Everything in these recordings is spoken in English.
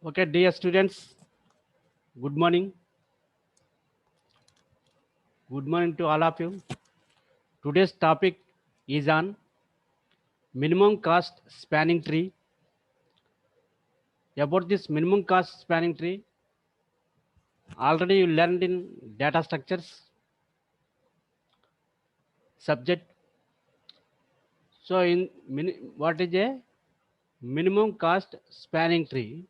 Okay, dear students, good morning. Good morning to all of you. Today's topic is on minimum cost spanning tree. About this minimum cost spanning tree, already you learned in data structures subject. So, what is a minimum cost spanning tree?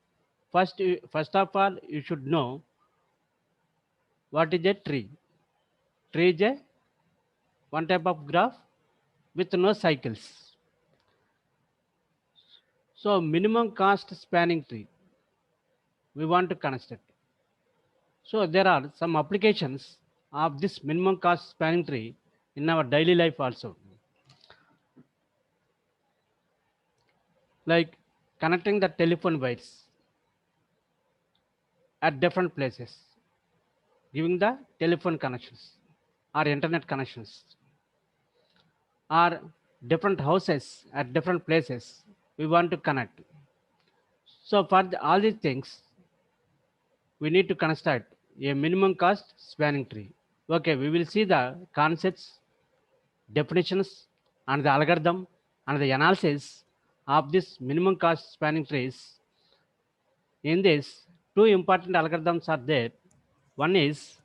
First of all, you should know what is a tree. Tree is a one type of graph with no cycles. So, minimum cost spanning tree we want to construct. So there are some applications of this minimum cost spanning tree in our daily life also, like connecting the telephone wires at different places, giving the telephone connections or internet connections, or different houses at different places we want to connect. So for all these things, we need to construct a minimum cost spanning tree. Okay, we will see the concepts, definitions, and the algorithm and the analysis of this minimum cost spanning trees. In this, two important algorithms are there. One is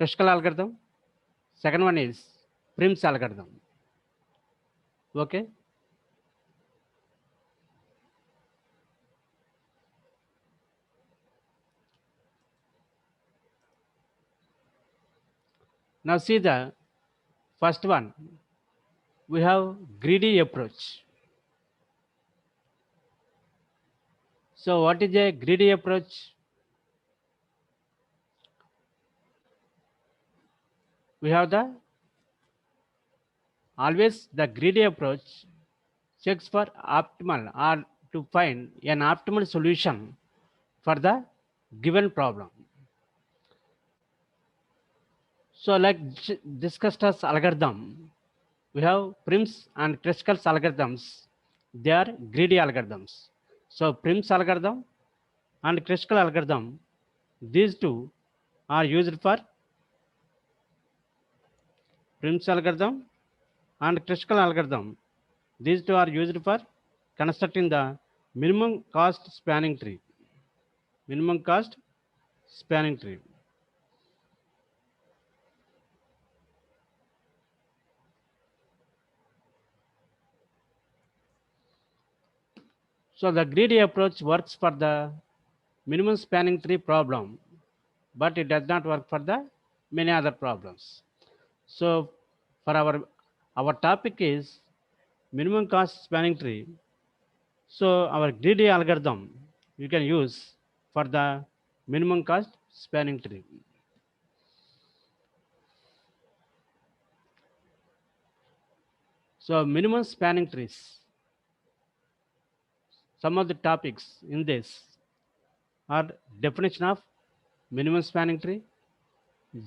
Kruskal algorithm, second one is Prim's algorithm. Okay. Now see the first one. We have greedy approach. So what is a greedy approach? We have the always the greedy approach checks for optimal or to find an optimal solution for the given problem. So like discussed as algorithm, we have Prim's and Kruskal's algorithms. They are greedy algorithms. So Prim's algorithm and Kruskal algorithm, these two are used for Prim's algorithm and Kruskal algorithm. These two are used for constructing the minimum cost spanning tree. Minimum cost spanning tree. So the greedy approach works for the minimum spanning tree problem, but it does not work for the many other problems. So for our topic is minimum cost spanning tree. So our greedy algorithm you can use for the minimum cost spanning tree. So minimum spanning trees. Some of the topics in this are definition of minimum spanning tree,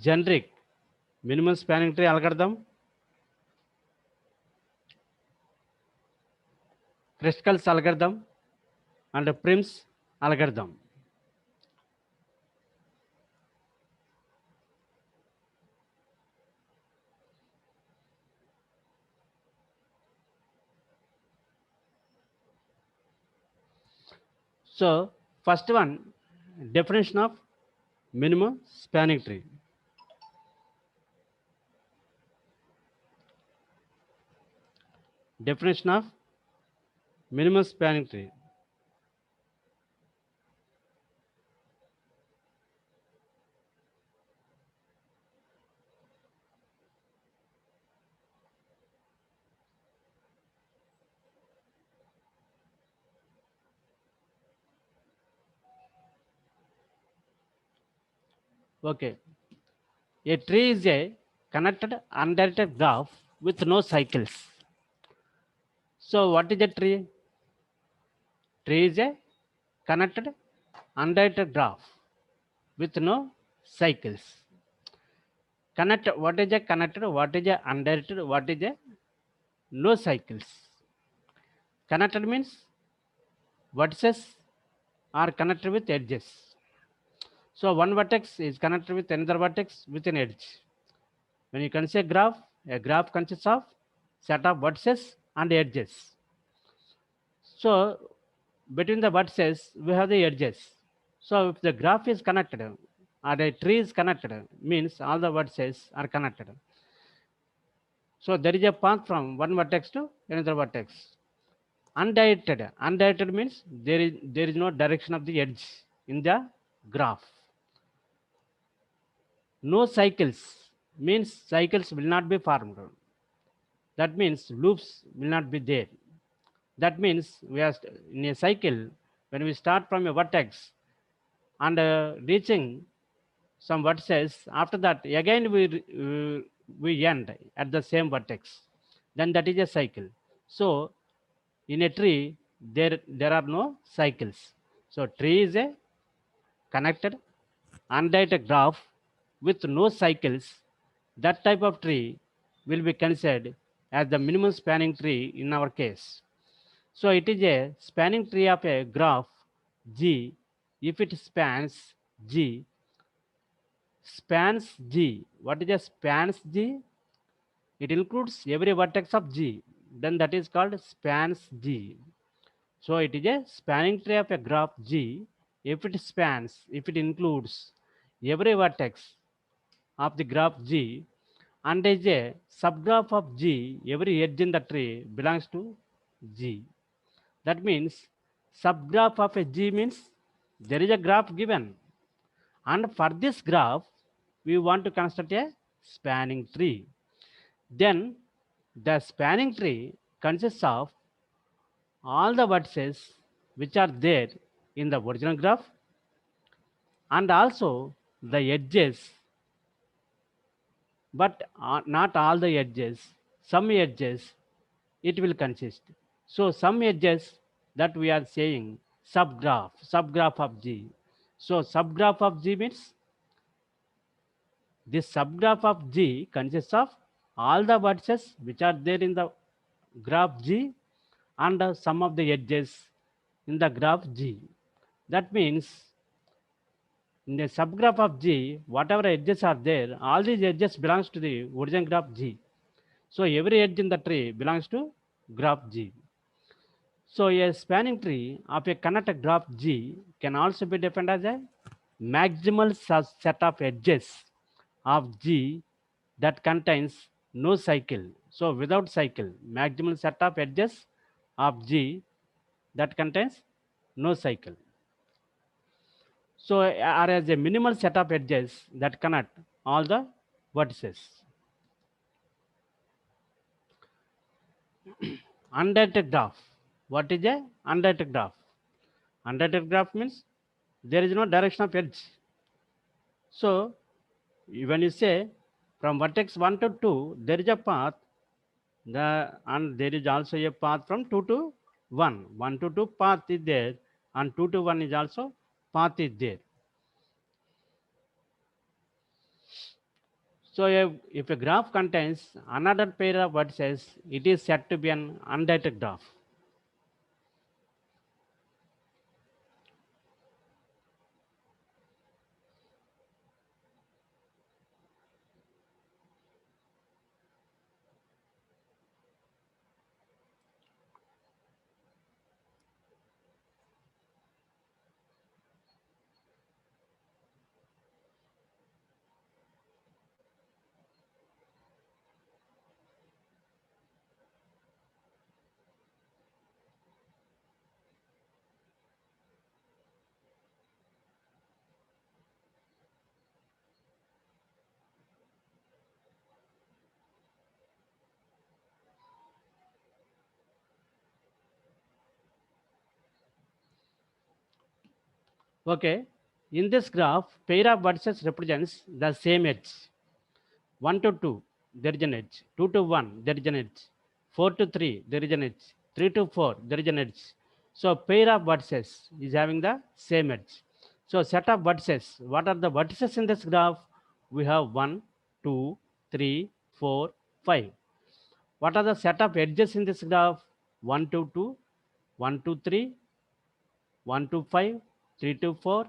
generic minimum spanning tree algorithm, Kruskal's algorithm, and Prim's algorithm. So first one, definition of minimum spanning tree. Definition of minimum spanning tree. Okay, a tree is a connected undirected graph with no cycles. So what is a tree? Tree is a connected undirected graph with no cycles. Connected, what is a connected, what is a undirected, what is a no cycles? Connected means vertices are connected with edges. So one vertex is connected with another vertex with an edge. When you consider graph, a graph consists of set of vertices and edges. So between the vertices, we have the edges. So if the graph is connected or a tree is connected, means all the vertices are connected. So there is a path from one vertex to another vertex. Undirected. Undirected means there is no direction of the edge in the graph. No cycles means cycles will not be formed. That means loops will not be there. That means we are in a cycle. When we start from a vertex and reaching some vertices, after that again we end at the same vertex. Then that is a cycle. So in a tree there are no cycles. So tree is a connected undirected graph with no cycles. That type of tree will be considered as the minimum spanning tree in our case. So it is a spanning tree of a graph G if it spans G. Spans G. What is a spans G? It includes every vertex of G. Then that is called spans G. So it is a spanning tree of a graph G if it spans, if it includes every vertex of the graph G and is a subgraph of G, every edge in the tree belongs to G. That means subgraph of a G means there is a graph given, and for this graph we want to construct a spanning tree. Then the spanning tree consists of all the vertices which are there in the original graph and also the edges, but not all the edges. Some edges it will consist. So some edges that we are saying subgraph of G. So subgraph of G means this subgraph of G consists of all the vertices which are there in the graph G and some of the edges in the graph G. That means in the subgraph of G, whatever edges are there, all these edges belongs to the origin graph G. So every edge in the tree belongs to graph G. So a spanning tree of a connected graph G can also be defined as a maximal set of edges of G that contains no cycle. So without cycle, maximal set of edges of G that contains no cycle. So are as a minimal set of edges that connect all the vertices. Undirected graph. What is a undirected graph? Undirected graph means there is no direction of edge. So when you say from vertex 1 to 2, there is a path, and there is also a path from 2 to 1. 1 to 2 path is there, and 2 to 1 is also path is there. So if a graph contains another pair of vertices, it is said to be an undirected graph. Okay. In this graph, pair of vertices represents the same edge. 1 to 2, there is an edge. 2 to 1, there is an edge. 4 to 3, there is an edge. 3 to 4, there is an edge. So pair of vertices is having the same edge. So set of vertices. What are the vertices in this graph? We have 1, 2, 3, 4, 5. What are the set of edges in this graph? 1 to 2, 1 to 3, 1 to 5, 3 to 4,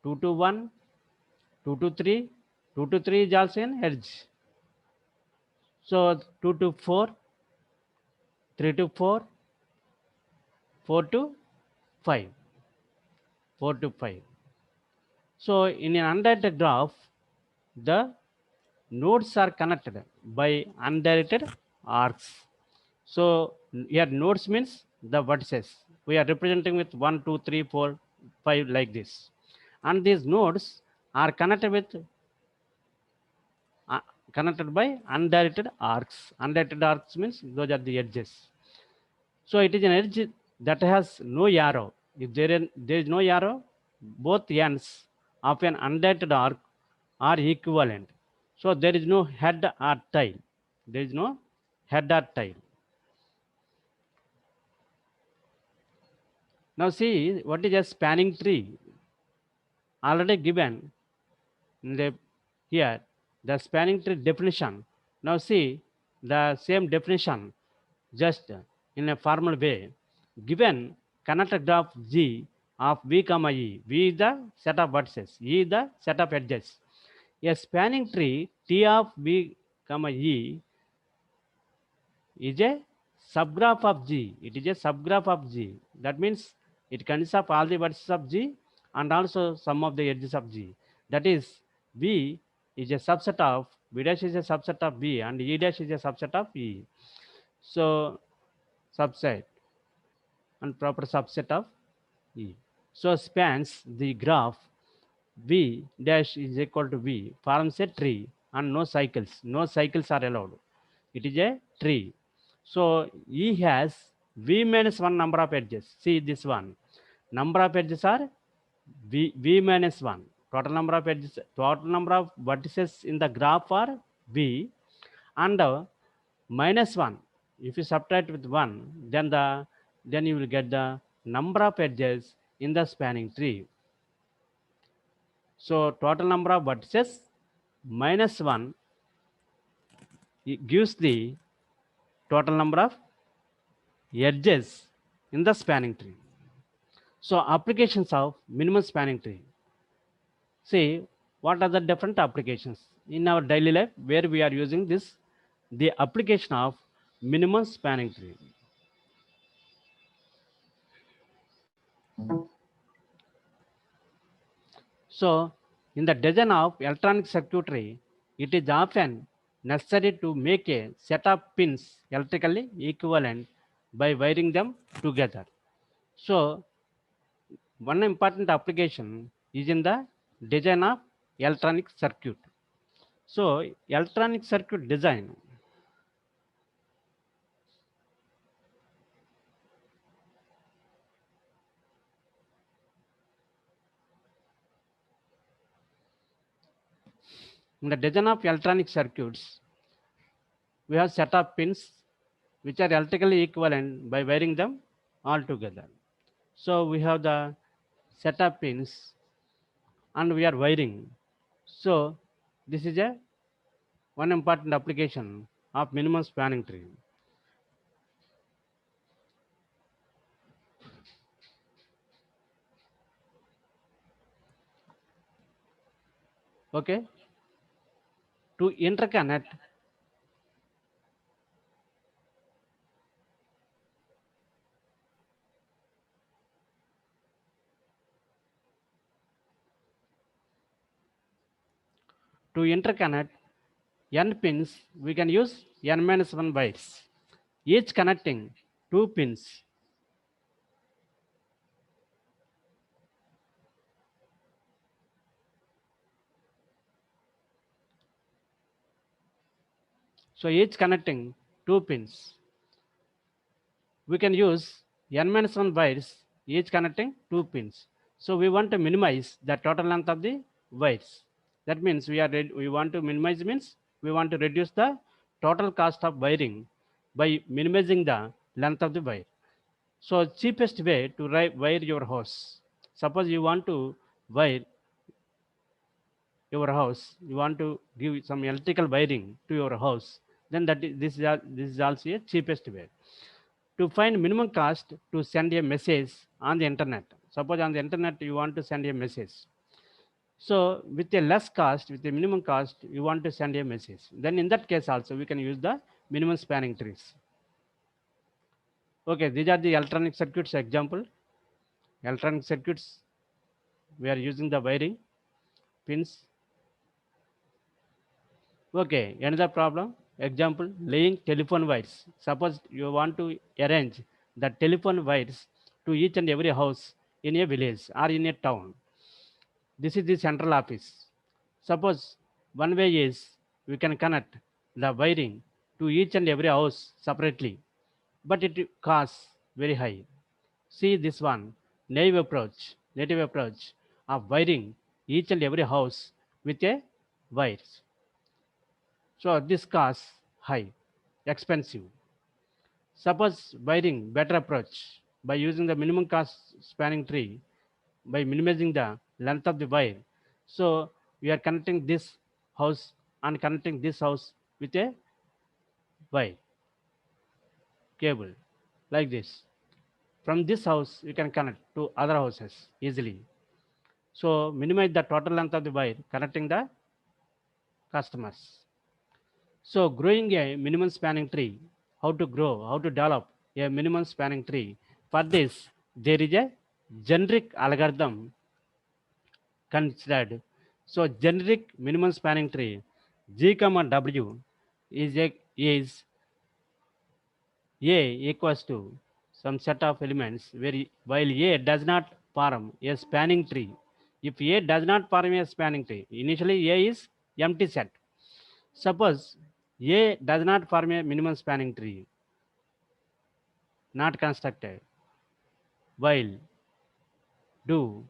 2 to 1, 2 to 3, 2 to 3 is also an edge. So 2 to 4, 3 to 4, 4 to 5, 4 to 5. So in an undirected graph, the nodes are connected by undirected arcs. So here nodes means the vertices. We are representing with 1, 2, 3, 4, 5 like this. And these nodes are connected with uh, connected by undirected arcs. Undirected arcs means those are the edges. So it is an edge that has no arrow. If there is no arrow, both ends of an undirected arc are equivalent. So there is no head or tail. There is no head or tail. Now see what is a spanning tree. Already given in the here the spanning tree definition. Now see the same definition just in a formal way. Given connected graph G of V comma E, V is the set of vertices, E is the set of edges. A spanning tree T of V comma E is a subgraph of G. It is a subgraph of G. That means it consists of all the vertices of G and also some of the edges of G. That is, V is a subset of, V dash is a subset of V and E dash is a subset of E. So, subset and proper subset of E. So, spans the graph V dash is equal to V forms a tree and no cycles. No cycles are allowed. It is a tree. So E has V minus 1 number of edges. See this one. Number of edges are V minus 1. Total number of edges, total number of vertices in the graph are V and minus 1. If you subtract with 1, then you will get the number of edges in the spanning tree. So total number of vertices minus 1 gives the total number of edges in the spanning tree. So applications of minimum spanning tree. See, what are the different applications in our daily life where we are using this, the application of minimum spanning tree. So in the design of electronic circuitry, it is often necessary to make a set of pins electrically equivalent by wiring them together. So one important application is in the design of electronic circuit. So electronic circuit design, in the design of electronic circuits, we have set of pins which are electrically equivalent by wiring them all together. So we have the set of pins and we are wiring. So this is a one important application of minimum spanning tree. Okay, to interconnect n pins, we can use n minus 1 wires, each connecting 2 pins. So each connecting 2 pins. We can use n minus 1 wires, each connecting 2 pins. So we want to minimize the total length of the wires. That means we want to minimize means we want to reduce the total cost of wiring by minimizing the length of the wire. So cheapest way to wire your house. Suppose you want to wire your house, you want to give some electrical wiring to your house, then this is also a cheapest way to find minimum cost to send a message on the internet. Suppose on the internet you want to send a message. So with a less cost, with a minimum cost, you want to send a message. Then in that case also we can use the minimum spanning trees. Okay, these are the electronic circuits example. Electronic circuits, we are using the wiring pins. Okay, another problem. Example, laying telephone wires. Suppose you want to arrange the telephone wires to each and every house in a village or in a town. This is the central office. Suppose one way is we can connect the wiring to each and every house separately, but it costs very high. See this one, native approach of wiring each and every house with a wires. So this costs high, expensive. Suppose wiring better approach by using the minimum cost spanning tree by minimizing the length of the wire. So we are connecting this house and connecting this house with a wire cable like this. From this house you can connect to other houses easily. So minimize the total length of the wire connecting the customers. So growing a minimum spanning tree, how to grow, how to develop a minimum spanning tree. For this, there is a generic algorithm considered. So generic minimum spanning tree, G comma W is A equals to some set of elements where while A does not form a spanning tree. If A does not form a spanning tree, initially A is empty set. Suppose A does not form a minimum spanning tree, not constructed, while do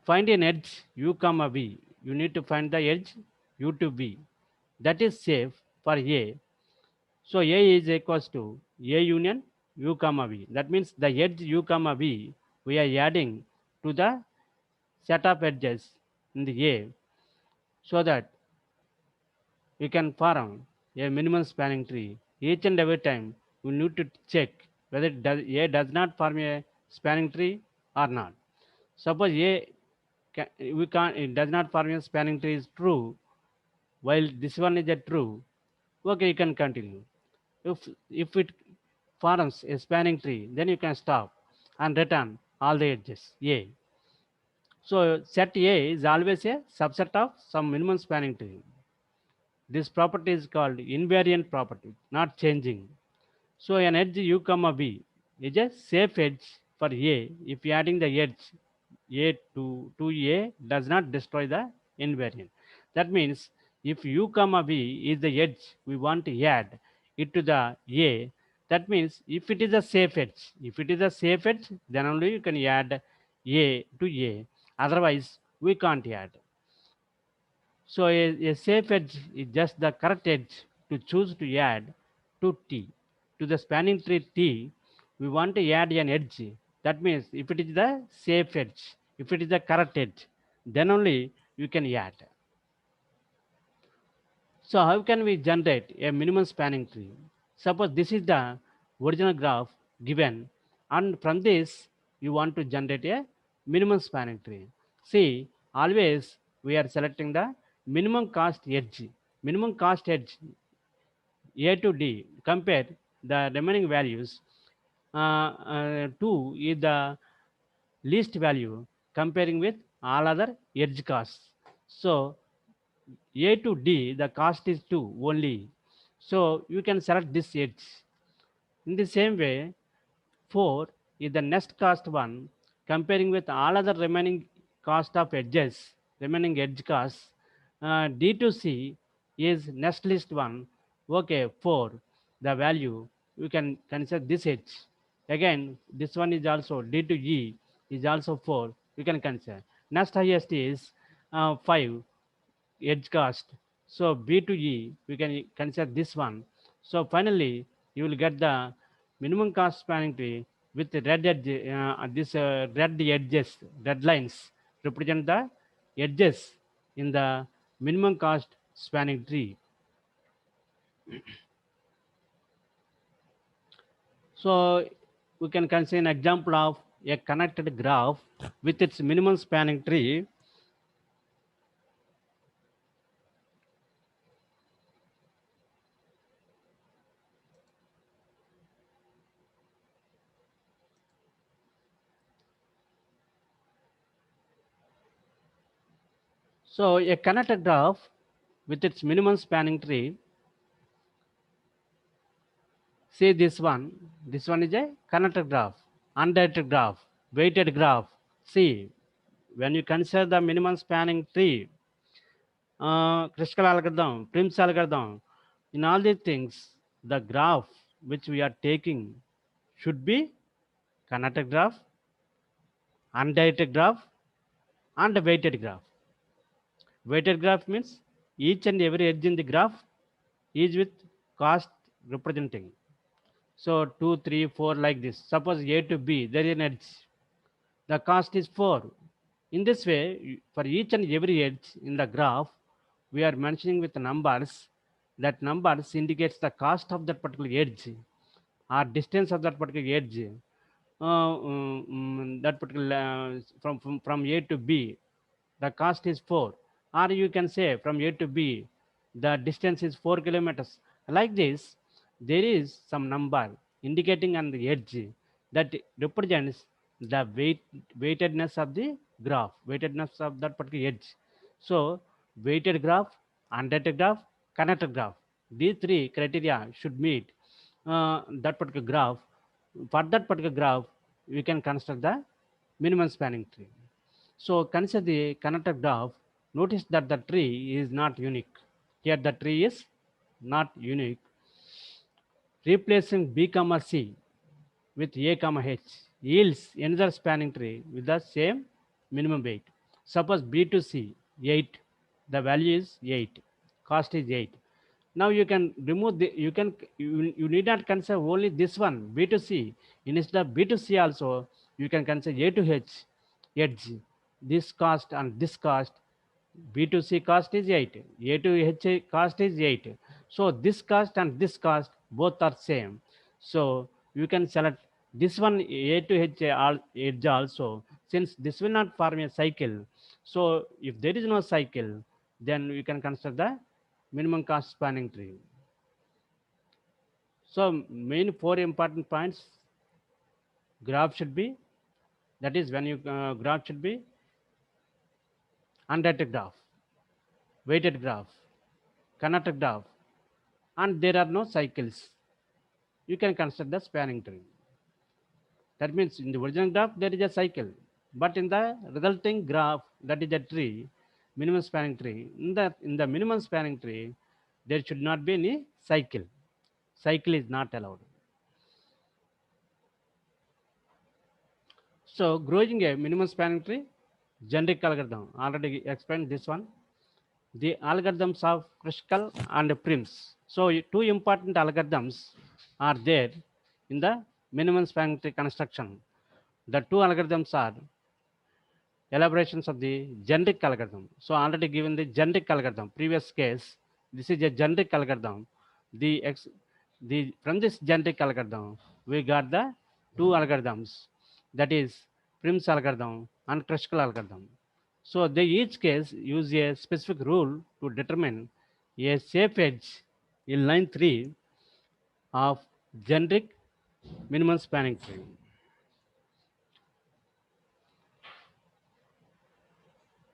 find an edge u comma v. You need to find the edge u to v. That is safe for A. So A is equals to A union u comma v. That means the edge u comma v we are adding to the set of edges in the A so that we can form a minimum spanning tree. Each and every time we need to check whether A does not form a spanning tree or not. Suppose it does not form a spanning tree is true, while this one is a true. Okay, you can continue. If it forms a spanning tree, then you can stop and return all the edges A. So set A is always a subset of some minimum spanning tree. This property is called invariant property, not changing. So an edge u comma v is a safe edge for A if adding the edge A to A does not destroy the invariant. That means if u comma v is the edge we want to add it to the A, that means if it is a safe edge, then only you can add A to A. Otherwise, we can't add. So a safe edge is just the correct edge to choose to add to T. To the spanning tree T, we want to add an edge. That means if it is the safe edge, if it is the correct edge, then only you can add. So how can we generate a minimum spanning tree? Suppose this is the original graph given, and from this you want to generate a minimum spanning tree. See, always we are selecting the minimum cost edge. Minimum cost edge A to D. Compare the remaining values. 2 is the least value comparing with all other edge costs. So A to D, the cost is 2 only. So you can select this edge. In the same way, 4 is the next cost one comparing with all other remaining cost of edges, remaining edge costs. D to C is next list one. Okay, 4, the value, you can consider this edge. Again, this one is also D to E is also 4. we can consider. Next highest is 5 edge cost. So B to E, we can consider this one. So finally, you will get the minimum cost spanning tree with the red edge, this red edges, red lines represent the edges in the minimum cost spanning tree. So we can consider an example of a connected graph with its minimum spanning tree. So a connected graph with its minimum spanning tree. See this one. This one is a connected graph, undirected graph, weighted graph. See, when you consider the minimum spanning tree, critical algorithm, Prim's algorithm, in all these things, the graph which we are taking should be connected graph, undirected graph, and a weighted graph. Weighted graph means each and every edge in the graph is with cost representing. So 2, 3, 4 like this. Suppose A to B, there is an edge. The cost is 4. In this way, for each and every edge in the graph, we are mentioning with numbers. That numbers indicates the cost of that particular edge or distance of that particular edge. That particular from A to B, the cost is 4. Or you can say from A to B, the distance is 4 kilometers. Like this, there is some number indicating on the edge that represents the weightedness of the graph, weightedness of that particular edge. So weighted graph, undirected graph, connected graph, these three criteria should meet that particular graph. For that particular graph, we can construct the minimum spanning tree. So consider the connected graph. Notice that the tree is not unique. Here the tree is not unique. Replacing B comma C with A comma H yields another spanning tree with the same minimum weight. Suppose B to C 8, the value is 8, cost is 8. Now you can remove the you need not consider only this one B to C. Instead of B to C also you can consider A to H edge. This cost and this cost, B to C cost is 8, A to H cost is 8. So this cost and this cost both are same. So you can select this one A to H edge also, since this will not form a cycle. So if there is no cycle, then we can consider the minimum cost spanning tree. So main four important points: graph should be, that is when you graph should be undirected graph, weighted graph, connected graph, and there are no cycles. You can consider the spanning tree. That means in the original graph there is a cycle, but in the resulting graph, that is a tree, minimum spanning tree. In the minimum spanning tree, there should not be any cycle. Cycle is not allowed. So growing a minimum spanning tree, generic algorithm. Already explained this one. The algorithms of Kruskal and Prim's. So two important algorithms are there in the minimum spanning tree construction. The two algorithms are elaborations of the generic algorithm. So already given the generic algorithm, previous case, this is a generic algorithm. The from this generic algorithm, we got the two algorithms, that is Prim's algorithm and Kruskal algorithm. So they each case use a specific rule to determine a safe edge in line 3 of generic minimum spanning tree.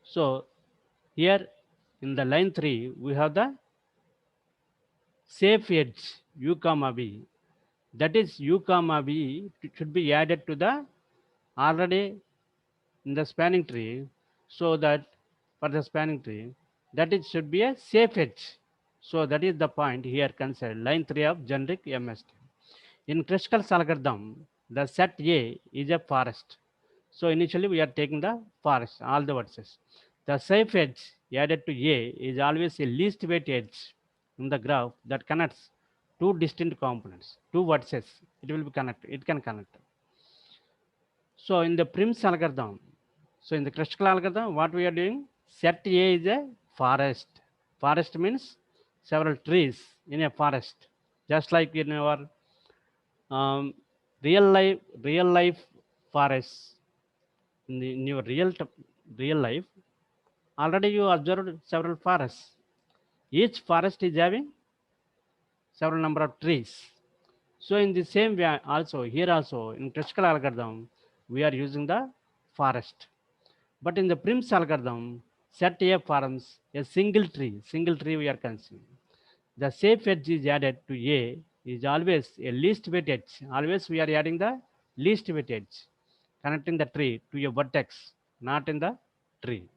So here in the line 3, we have the safe edge u comma b. That is u comma b should be added to the already in the spanning tree, so that for the spanning tree, that it should be a safe edge. So that is the point here considered line 3 of generic MST. In Kruskal's algorithm, the set A is a forest. So initially we are taking the forest, all the vertices. The safe edge added to A is always a least weight edge in the graph that connects two distinct components, two vertices. It will be connected. It can connect. So in the Prim's algorithm, so in the Kruskal's algorithm, what we are doing? Set A is a forest. Forest means several trees in a forest, just like in our um, real life forests. In your real life, already you observed several forests. Each forest is having several number of trees. So in the same way, also here also in Kruskal's algorithm, we are using the forest. But in the Prim's algorithm, set A forms a single tree we are considering. The safe edge is added to A is always a least weight edge. Always we are adding the least weight edge, connecting the tree to a vertex, not in the tree.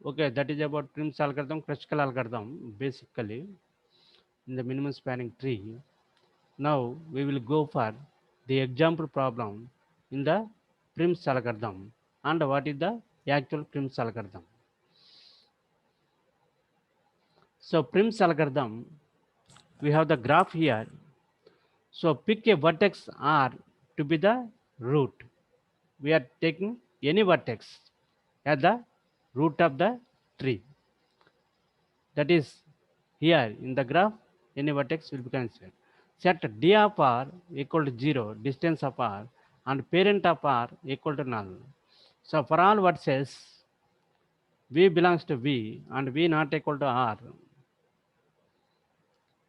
Okay, that is about Prim's algorithm, Kruskal's algorithm, basically in the minimum spanning tree. Now we will go for the example problem in the Prim's algorithm and what is the actual Prim's algorithm. So Prim's algorithm, we have the graph here. So pick a vertex R to be the root. We are taking any vertex as the root of the tree. That is here in the graph, any vertex will be considered. Set D of R equal to 0, distance of R, and parent of R equal to null. So for all vertices, V belongs to V and V not equal to R.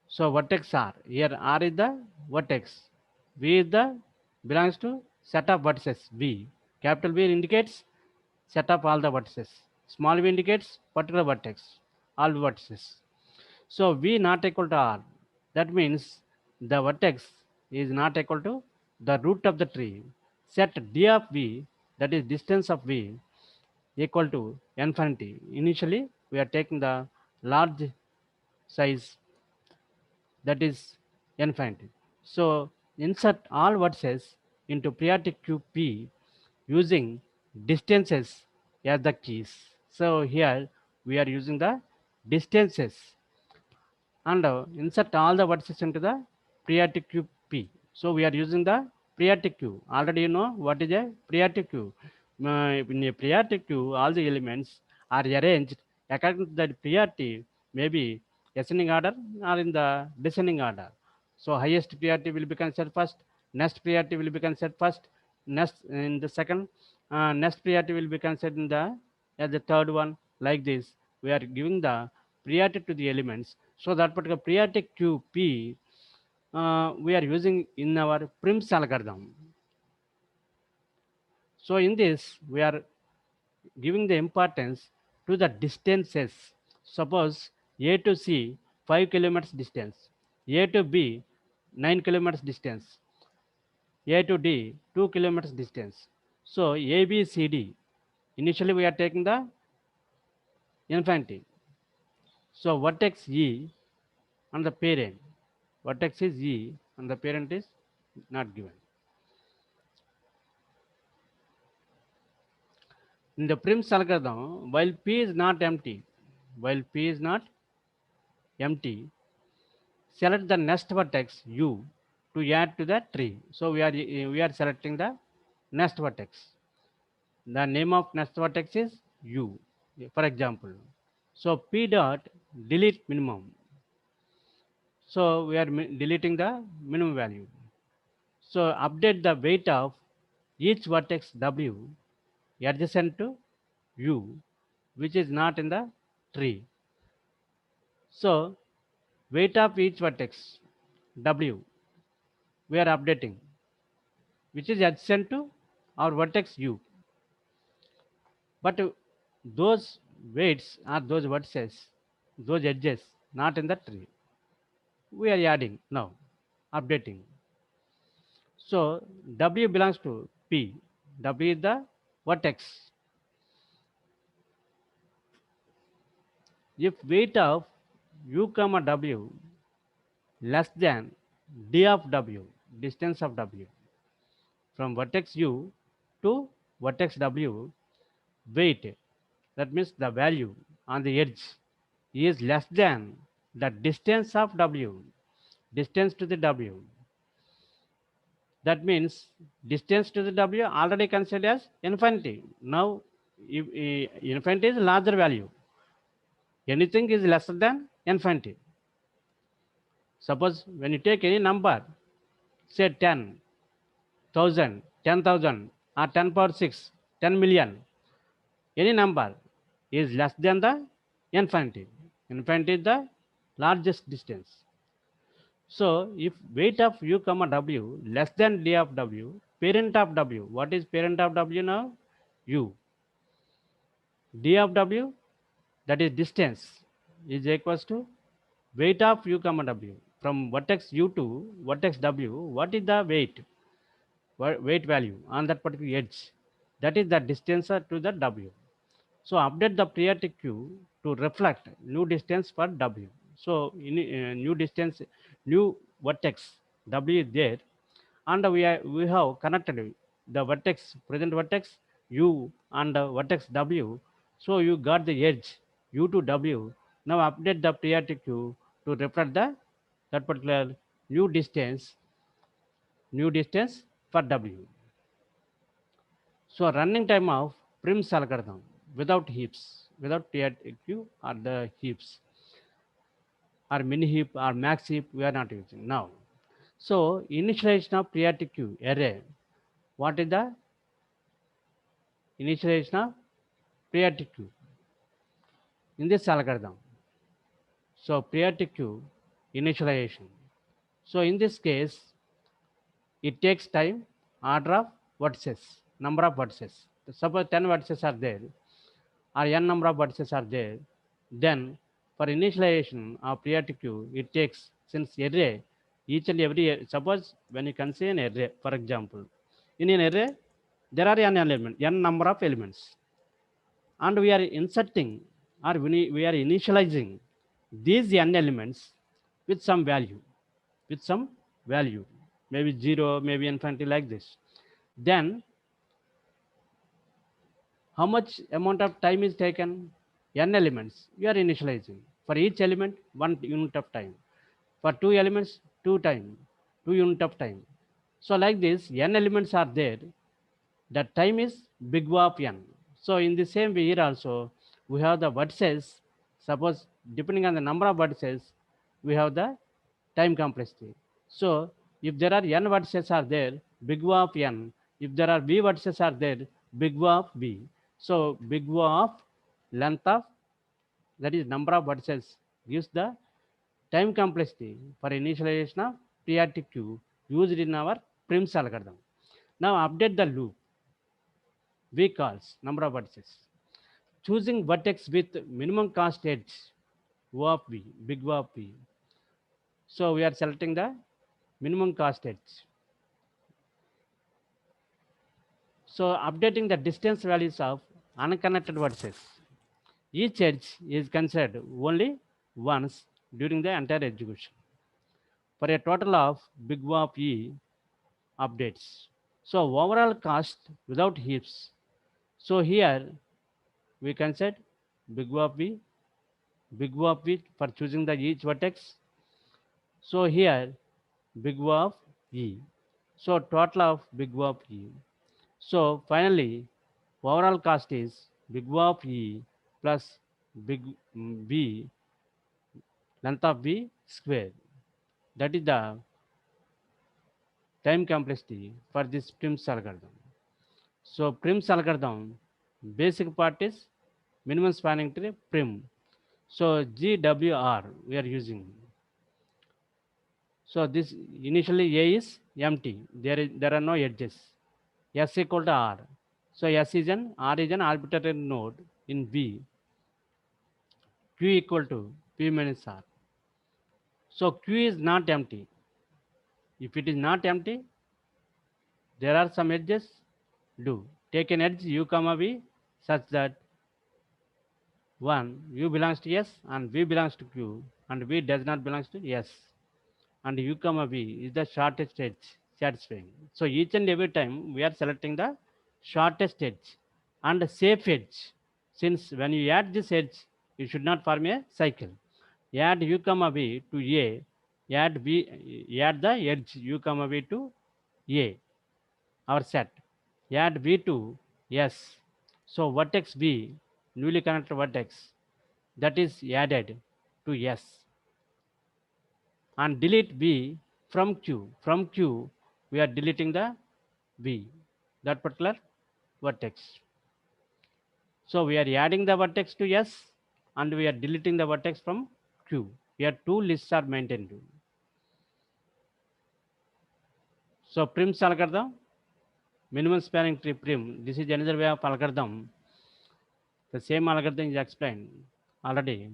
So vertex R, here R is the vertex, V is the belongs to set of vertices V. Capital V indicates set of all the vertices. Small v indicates particular vertex, all vertices. So V not equal to R. That means the vertex is not equal to the root of the tree. Set D of V, that is distance of V, equal to infinity. Initially, we are taking the large size, that is infinity. So insert all vertices into periodic queue P using distances as the keys. So here we are using the distances and insert all the vertices into the periodic queue P. So we are using the periodic queue. Already you know what is a periodic queue. In a periodic queue, all the elements are arranged according to the priority, maybe ascending order or in the descending order. So highest priority will be considered first, next priority will be considered first, next in the second, next priority will be considered in the as the third one. Like this, we are giving the priority to the elements. So that particular priority queue P we are using in our Prim's algorithm. So in this, we are giving the importance to the distances. Suppose A to C 5 kilometers distance, A to B 9 kilometers distance, A to D 2 kilometers distance. So A, B, C, D. Initially, we are taking the infinity. So vertex E and the parent. Vertex is E and the parent is not given. In the Prim's algorithm, while P is not empty, select the next vertex U to add to the tree. So we are selecting the next vertex. The name of next vertex is U, for example. So P dot delete minimum. So we are deleting the minimum value. So update the weight of each vertex W adjacent to U, which is not in the tree. So weight of each vertex W we are updating, which is adjacent to our vertex U. But those weights are those vertices, those edges, not in the tree. We are adding now, updating. So W belongs to P. W is the vertex. If weight of u comma w less than d of w, distance of w, from vertex u to vertex w, weight, that means the value on the edge, is less than the distance of w, distance to the w. That means distance to the w already considered as infinity. Now, if infinity is larger value, anything is lesser than infinity. Suppose when you take any number, say 10,000, 10,000, or 10 power 6, 10 million, any number is less than the infinity. Infinity is the largest distance. So if weight of u comma w less than d of w, parent of w, what is parent of w now? U. D of w, that is distance, is equals to weight of u comma w. From vertex u to vertex w, what is the weight value on that particular edge? That is the distance to the w. So update the periodic queue to reflect new distance for w. So in new distance, new vertex w is there, and we have connected the vertex, present vertex u and vertex w. So you got the edge u to w. Now update the periodic queue to reflect the that particular new distance for w. So running time of Prim's algorithm without heaps, without periodic queue or the heaps or mini heap or max heap, we are not using now. So initialization of periodic queue array. What is the initialization of periodic queue in this algorithm? So periodic queue initialization. So in this case, it takes time, order of vertices, number of vertices. Suppose 10 vertices are there, or n number of vertices are there, then for initialization of periodic queue, it takes, since array, each and every, suppose when you consider an array, for example, in an array, there are n number of elements, and we are inserting or we are initializing these n elements with some value, maybe 0, maybe infinity, like this. Then how much amount of time is taken? N elements you are initializing. For each element, 1 unit of time. For 2 elements, 2 time, 2 unit of time. So like this, n elements are there. The time is big O of n. So in the same way here also, we have the vertices. Suppose depending on the number of vertices, we have the time complexity. So if there are n vertices are there, big O of n. If there are b vertices are there, big O of b. So big O of length of, that is number of vertices, gives the time complexity for initialization of periodic queue used in our Prim's algorithm. Now update the loop. V calls number of vertices. Choosing vertex with minimum cost edge, O of V, big O of V. So we are selecting the minimum cost edge. So updating the distance values of unconnected vertices. Each edge is considered only once during the entire execution, for a total of big O of E updates. So overall cost without heaps. So here we consider big O of V, big O of V for choosing the each vertex. So here big O of E. So total of big O of E. So finally overall cost is big O of E plus big V, length of V square. That is the time complexity for this Prim's algorithm. So Prim's algorithm, basic part is minimum spanning tree Prim. So GWR we are using. So this initially A is empty. There are no edges. S equal to R. So R is an arbitrary node in V. Q equal to P minus R. So Q is not empty. If it is not empty, there are some edges. Do take an edge U comma V such that 1 u belongs to S and v belongs to Q and v does not belongs to S, and u comma v is the shortest edge satisfying. So each and every time we are selecting the shortest edge and safe edge, since when you add this edge you should not form a cycle. Add u comma v to A, add the edge u comma v to A, our set. Add v to S. So vertex v, newly connected vertex, that is added to S, and delete v from Q. From Q, we are deleting the v, that particular vertex. So we are adding the vertex to S and we are deleting the vertex from Q. Here two lists are maintained. So Prim's algorithm, minimum spanning tree prim. This is another way of algorithm. The same algorithm is explained already.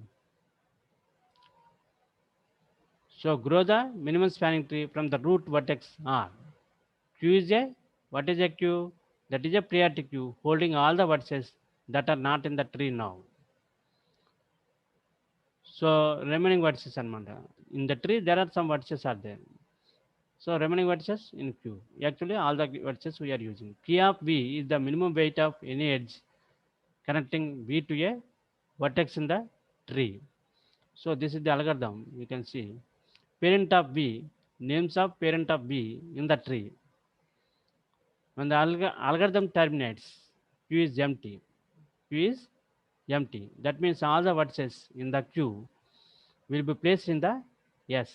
So grow the minimum spanning tree from the root vertex R. Q is a, what is a Q? That is a priority queue holding all the vertices that are not in the tree now. So remaining vertices anamata. In the tree there are some vertices are there. So remaining vertices in Q. Actually all the vertices we are using. P of V is the minimum weight of any edge connecting V to a vertex in the tree. So this is the algorithm. You can see parent of V, names of parent of V in the tree. When the algorithm terminates, Q is empty. Q is empty. That means all the vertices in the Q will be placed in the S.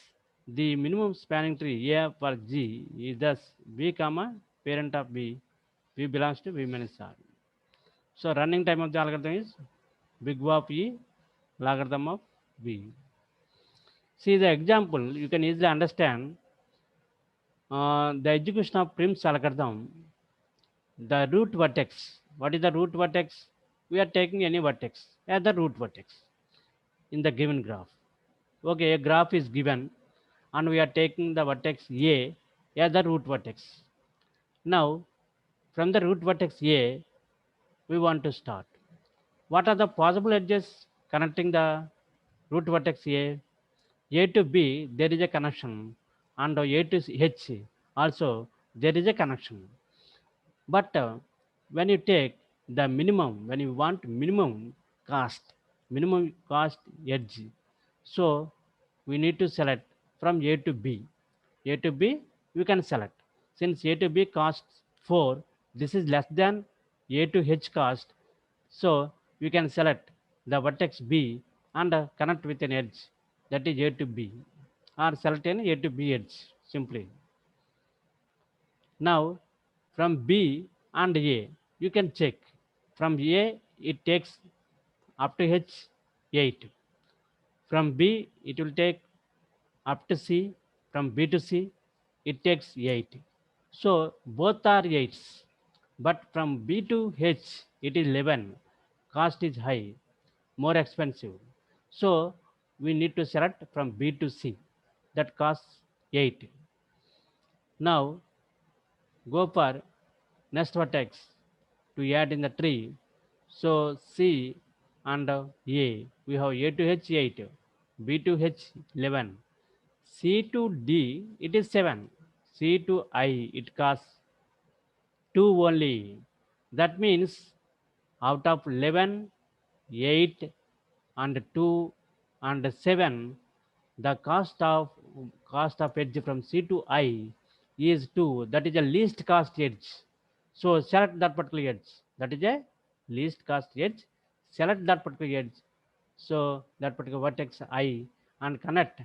The minimum spanning tree A for G is thus V comma parent of V. V belongs to V minus R. So running time of the algorithm is big O of E logarithm of V. See the example, you can easily understand the execution of Prim's algorithm. The root vertex. What is the root vertex? We are taking any vertex as the root vertex in the given graph. Okay, a graph is given and we are taking the vertex A as the root vertex. Now, from the root vertex A, we want to start. What are the possible edges connecting the root vertex A? A to B, there is a connection, and A to H also there is a connection. But when you take the minimum, when you want minimum cost edge, so we need to select from A to B. A to B, we can select. Since A to B costs 4, this is less than A to H cost, so we can select the vertex B and connect with an edge, that is A to B, or select an A to B edge simply. Now, from B and A, you can check. From A, it takes up to H 8. From B, it will take up to C. From B to C, it takes 8. So, both are 8s. But from B to H, it is 11. Cost is high, more expensive. So, we need to select from B to C. That costs 8. Now, go for next vertex to add in the tree. So C and A, we have A to H 8, B to H 11, C to D it is 7, C to I it costs 2 only. That means out of 11, 8 and 2 and 7, the cost of edge from C to I is 2. That is a least cost edge. So select that particular edge. That is a least cost edge. Select that particular edge. So that particular vertex I and connect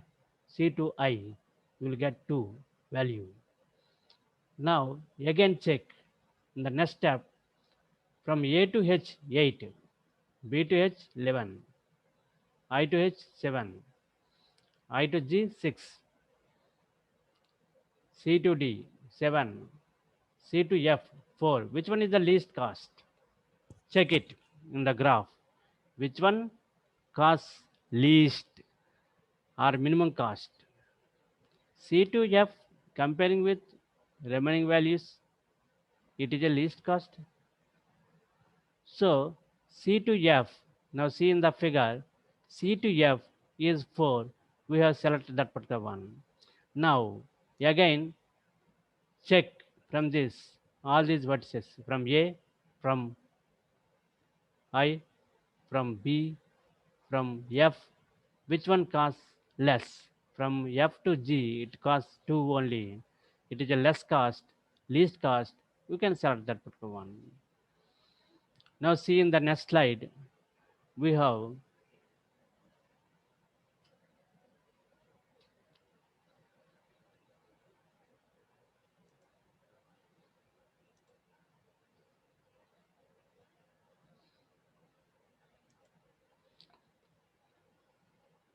C to I. You will get 2 value. Now again check in the next step from A to H 8, B to H 11, I to H 7, I to G 6, C to D 7, C to F 4. Which one is the least cost? Check it in the graph. Which one costs least or minimum cost? C to F comparing with remaining values, it is a least cost. So C to F Now see in the figure, C to F is 4. We have selected that particular one. Now again check from this all these vertices from A, from I, from B, from F, which one costs less? From F to G, it costs 2 only. It is a less cost, least cost. You can select that particular one. Now see in the next slide, we have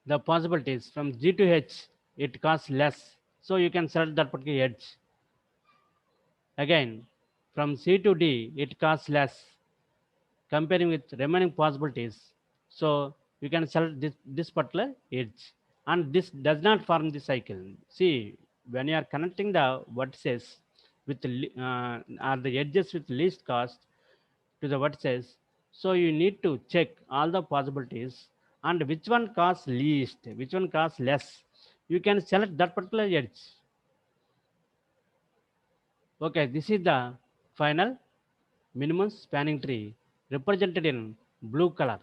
the possibilities. From G to H, it costs less. So you can select that particular edge. Again, from C to D, it costs less. Comparing with remaining possibilities. So you can select this particular edge. And this does not form the cycle. See, when you are connecting the vertices with or the edges with least cost to the vertices, so you need to check all the possibilities and which one costs least, which one costs less. You can select that particular edge. Okay, this is the final minimum spanning tree represented in blue color.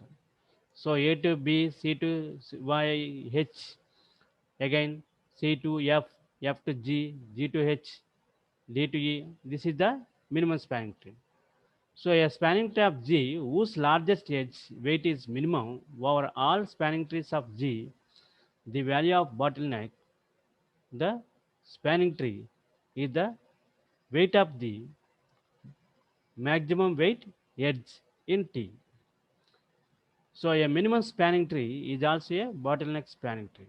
So A to B, C to Y, H, again C to F, F to G, G to H, D to E. This is the minimum spanning tree. So a spanning tree of G whose largest edge weight is minimum over all spanning trees of G, the value of bottleneck, the spanning tree, is the weight of the maximum weight edge in T. So a minimum spanning tree is also a bottleneck spanning tree.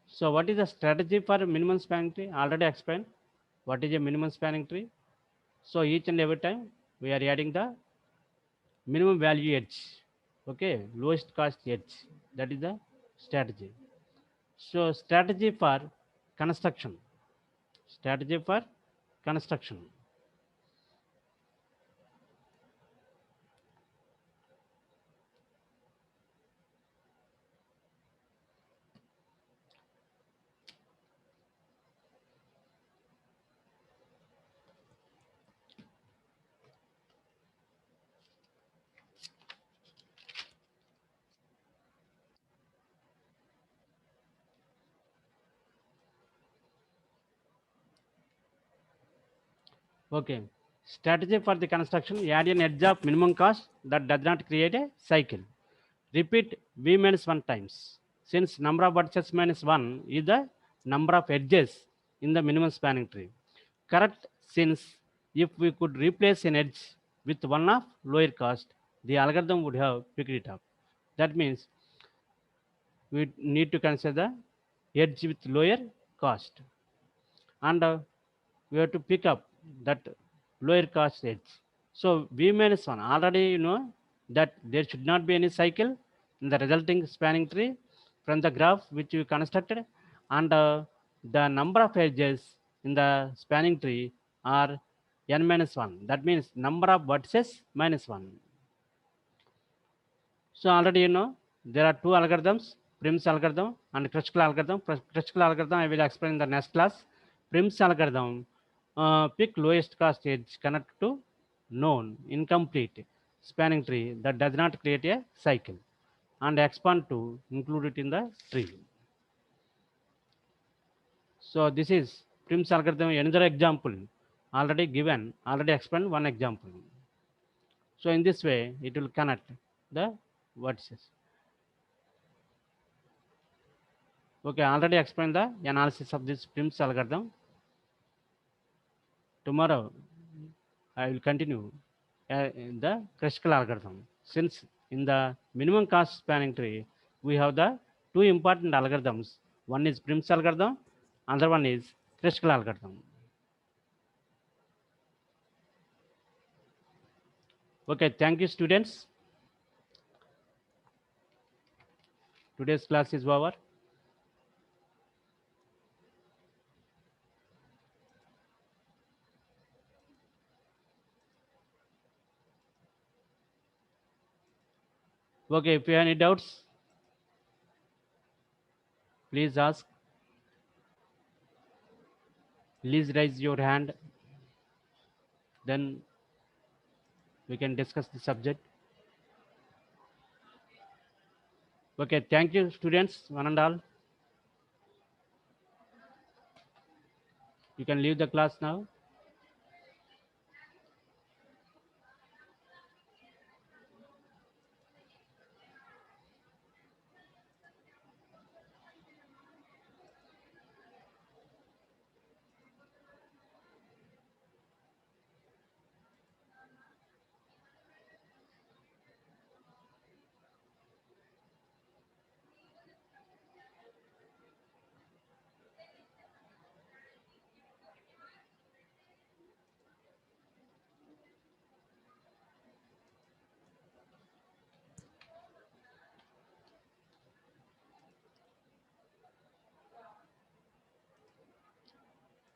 So what is the strategy for minimum spanning tree? Already explained. What is a minimum spanning tree? So each and every time we are adding the minimum value edge. Okay, lowest cost edge. That is the strategy. So strategy for construction. Strategy for construction. Okay. Strategy for the construction. Add an edge of minimum cost that does not create a cycle. Repeat v minus 1 times. Since number of vertices minus 1 is the number of edges in the minimum spanning tree. Correct, since if we could replace an edge with one of lower cost, the algorithm would have picked it up. That means we need to consider the edge with lower cost. And we have to pick up that lower cost edge. So v minus 1, already you know that there should not be any cycle in the resulting spanning tree from the graph which we constructed, and the number of edges in the spanning tree are n minus 1. That means number of vertices minus 1. So already you know there are two algorithms, Prim's algorithm and Kruskal algorithm. Kruskal algorithm I will explain in the next class. Prim's algorithm pick lowest cost edge connect to known incomplete spanning tree that does not create a cycle and expand to include it in the tree. So this is Prim's algorithm. Another example already given, already explained one example. So in this way it will connect the vertices. Okay, I already explained the analysis of this Prim's algorithm. Tomorrow, I will continue the Kruskal algorithm. Since in the minimum cost spanning tree, we have the two important algorithms. One is Prim's algorithm, another one is Kruskal algorithm. Okay, thank you, students. Today's class is over. Okay, if you have any doubts, please ask. Please raise your hand. Then we can discuss the subject. Okay, thank you, students, one and all. You can leave the class now.